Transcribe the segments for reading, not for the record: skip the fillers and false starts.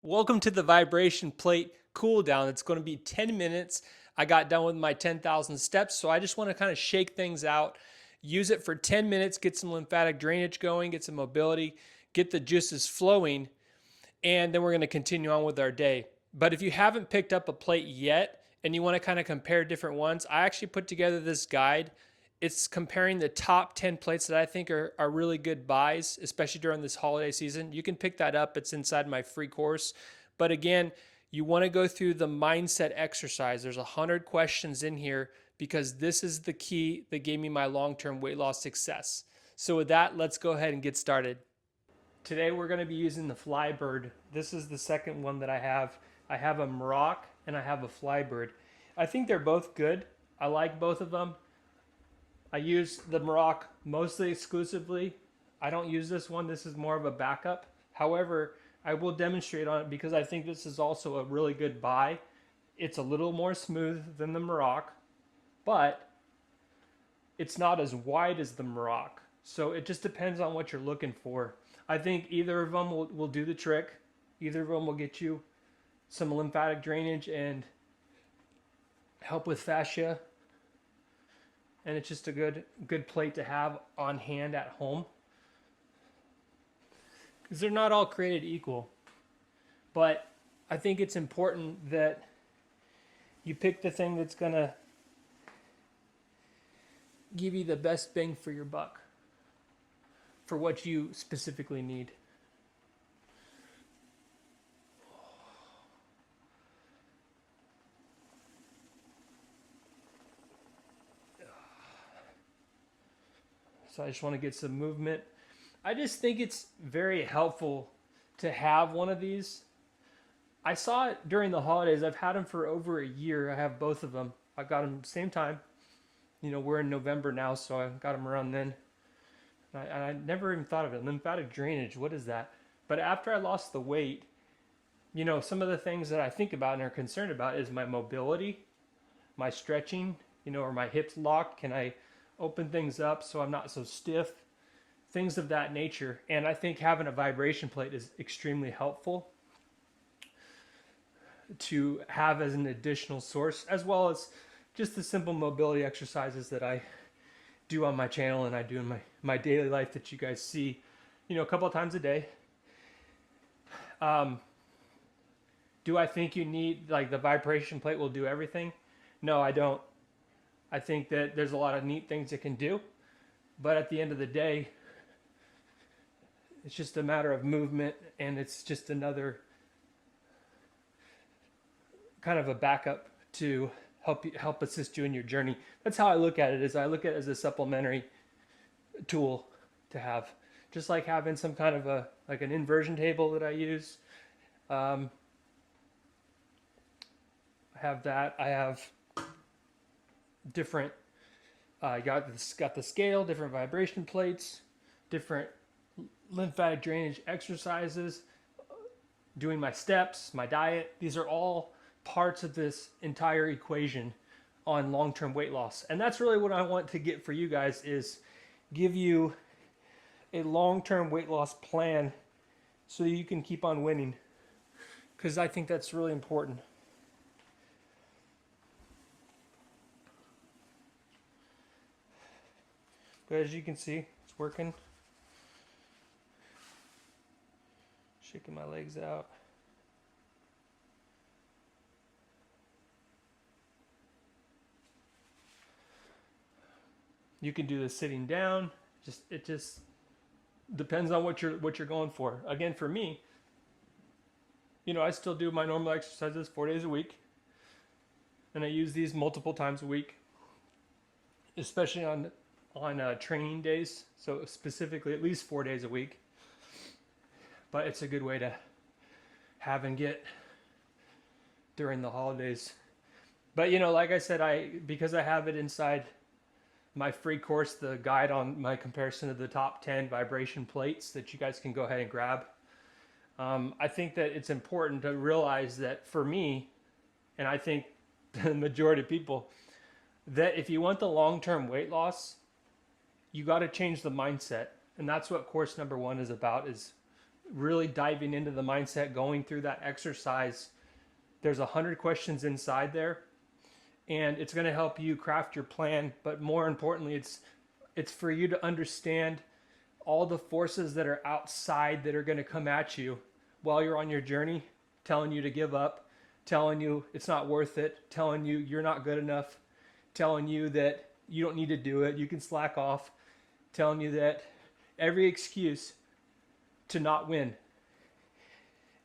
Welcome to the vibration plate cool down. It's going to be 10 minutes. I got done with my 10,000 steps, so I just want to kind of shake things out. Use it for 10 minutes, get some lymphatic drainage going, get some mobility, get the juices flowing, and then we're going to continue on with our day. But if you haven't picked up a plate yet and you want to kind of compare different ones, I actually put together this guide. It's comparing the top 10 plates that I think are really good buys, especially during this holiday season. You can pick that up, it's inside my free course. But again, you want to go through the mindset exercise. There's 100 questions in here because this is the key that gave me my long term weight loss success. So, with that, let's go ahead and get started. Today we're going to be using the Flybird. This is the second one that I have. I have a Maroc and I have a Flybird. I think they're both good. I like both of them. I use the Maroc mostly exclusively. I don't use this one. This is more of a backup. However, I will demonstrate on it because I think this is also a really good buy. It's a little more smooth than the Maroc, but it's not as wide as the Maroc. So it just depends on what you're looking for. I think either of them will do the trick. Either of them will get you some lymphatic drainage and help with fascia. And it's just a good plate to have on hand at home. Because they're not all created equal. But I think it's important that you pick the thing that's going to give you the best bang for your buck for what you specifically need. So I just want to get some movement. I just think it's very helpful to have one of these. I saw it during the holidays. I've had them for over a year. I have both of them. I got them same time. We're in November now, so I got them around then. I never even thought of it. Lymphatic drainage, what is that? But after I lost the weight, some of the things that I think about and are concerned about is my mobility, my stretching, are my hips locked? Can I open things up so I'm not so stiff? Things of that nature. And I think having a vibration plate is extremely helpful to have as an additional source, as well as just the simple mobility exercises that I do on my channel and I do in my daily life that you guys see, a couple of times a day. Do I think you need, like, the vibration plate will do everything? No, I don't. I think that there's a lot of neat things it can do, but at the end of the day, it's just a matter of movement, and it's just another kind of a backup to help assist you in your journey. That's how I look at it. Is I look at it as a supplementary tool to have, just like having some kind of an inversion table that I use. I have that. I have different. Got the scale, different vibration plates, different lymphatic drainage exercises, doing my steps, my diet. These are all parts of this entire equation on long-term weight loss. And that's really what I want to get for you guys, is give you a long-term weight loss plan so you can keep on winning, because I think that's really important. But as you can see, it's working. Shaking my legs out. You can do this sitting down. It just depends on what you're going for. Again, for me, I still do my normal exercises 4 days a week, and I use these multiple times a week, especially on training days. So specifically, at least 4 days a week. But it's a good way to have and get during the holidays. But like I said, because I have it inside my free course, the guide on my comparison of the top 10 vibration plates that you guys can go ahead and grab. I think that it's important to realize that for me, and I think the majority of people, that if you want the long-term weight loss, you got to change the mindset. And that's what course number 1 is about, is really diving into the mindset, going through that exercise. There's 100 questions inside there, and it's going to help you craft your plan. But more importantly, it's for you to understand all the forces that are outside that are going to come at you while you're on your journey, telling you to give up, telling you it's not worth it, telling you you're not good enough, telling you that you don't need to do it, you can slack off, telling you that every excuse to not win.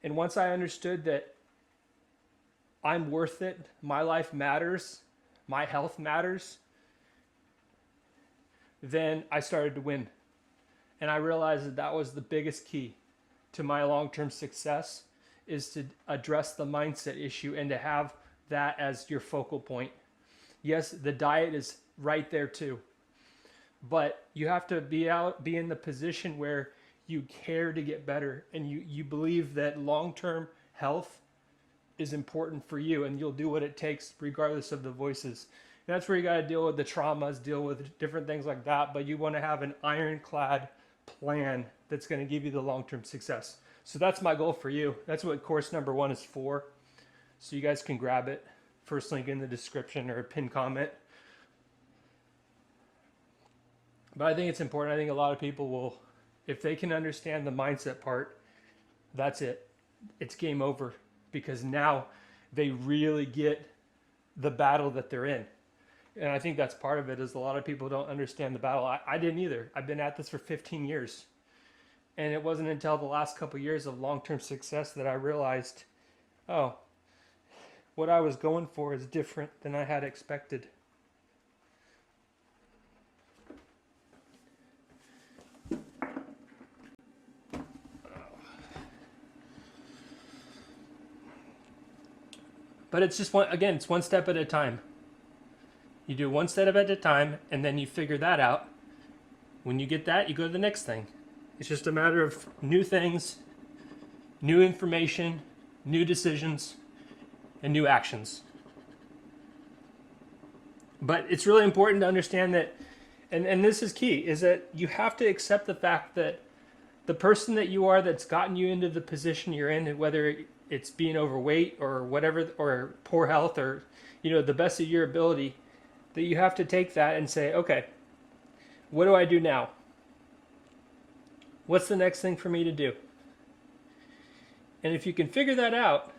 And once I understood that I'm worth it, my life matters, my health matters, then I started to win. And I realized that that was the biggest key to my long-term success, is to address the mindset issue and to have that as your focal point. Yes, the diet is right there too, but you have to be in the position where you care to get better, and you believe that long-term health is important for you, and you'll do what it takes regardless of the voices. And that's where you got to deal with the traumas, deal with different things like that, but you want to have an ironclad plan that's going to give you the long-term success. So that's my goal for you. That's what course number 1 is for. So you guys can grab it. First link in the description or a pinned comment. But I think it's important. I think a lot of people will, if they can understand the mindset part, that's it. It's game over, because now they really get the battle that they're in. And I think that's part of it, is a lot of people don't understand the battle. I didn't either. I've been at this for 15 years. And it wasn't until the last couple of years of long-term success that I realized, oh, what I was going for is different than I had expected. But it's just it's one step at a time. You do one step at a time, and then you figure that out. When you get that, you go to the next thing. It's just a matter of new things, new information, new decisions, and new actions. But it's really important to understand that, and this is key, is that you have to accept the fact that the person that you are that's gotten you into the position you're in, whether it's being overweight or whatever, or poor health, or the best of your ability, that you have to take that and say, okay, what do I do now? What's the next thing for me to do? And if you can figure that out,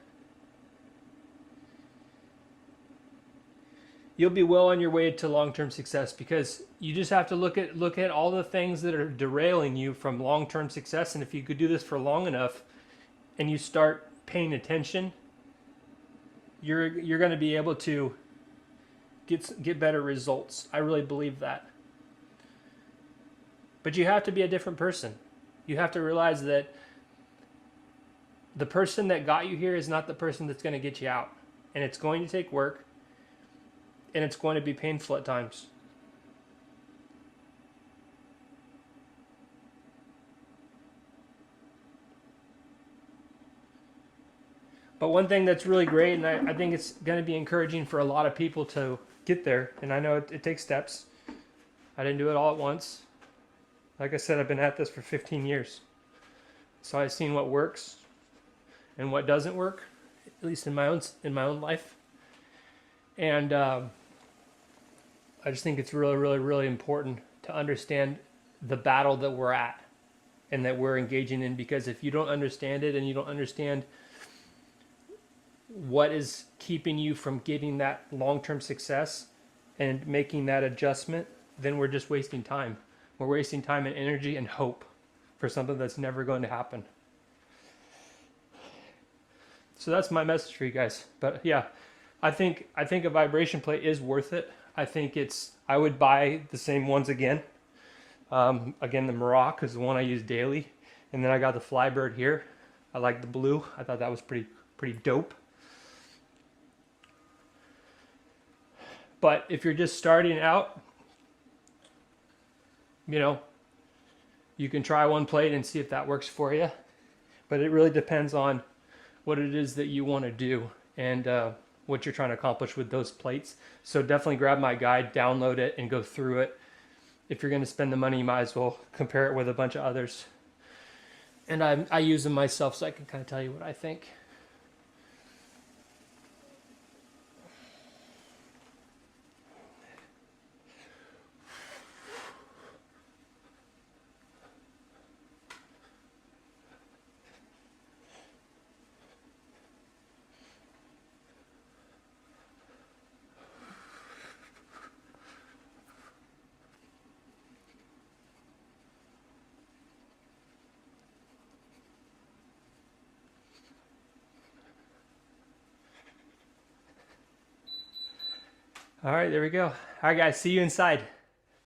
you'll be well on your way to long-term success, because you just have to look at all the things that are derailing you from long-term success. And if you could do this for long enough and you start paying attention, you're going to be able to get better results. I really believe that. But you have to be a different person. You have to realize that the person that got you here is not the person that's going to get you out. And it's going to take work, and it's going to be painful at times. But one thing that's really great, and I think it's going to be encouraging for a lot of people to get there, and I know it takes steps. I didn't do it all at once. Like I said, I've been at this for 15 years. So I've seen what works and what doesn't work, at least in my own life. And I just think it's really, really, really important to understand the battle that we're at and that we're engaging in, because if you don't understand it and you don't understand what is keeping you from getting that long-term success and making that adjustment, then we're just wasting time. We're wasting time and energy and hope for something that's never going to happen. So that's my message for you guys. But yeah, I think a vibration plate is worth it. I would buy the same ones again. Again, the Maroc is the one I use daily. And then I got the Flybird here. I like the blue. I thought that was pretty dope. But if you're just starting out, you can try one plate and see if that works for you. But it really depends on what it is that you want to do and what you're trying to accomplish with those plates. So definitely grab my guide, download it, and go through it. If you're going to spend the money, you might as well compare it with a bunch of others. And I use them myself, so I can kind of tell you what I think. All right, there we go. All right, guys, see you inside.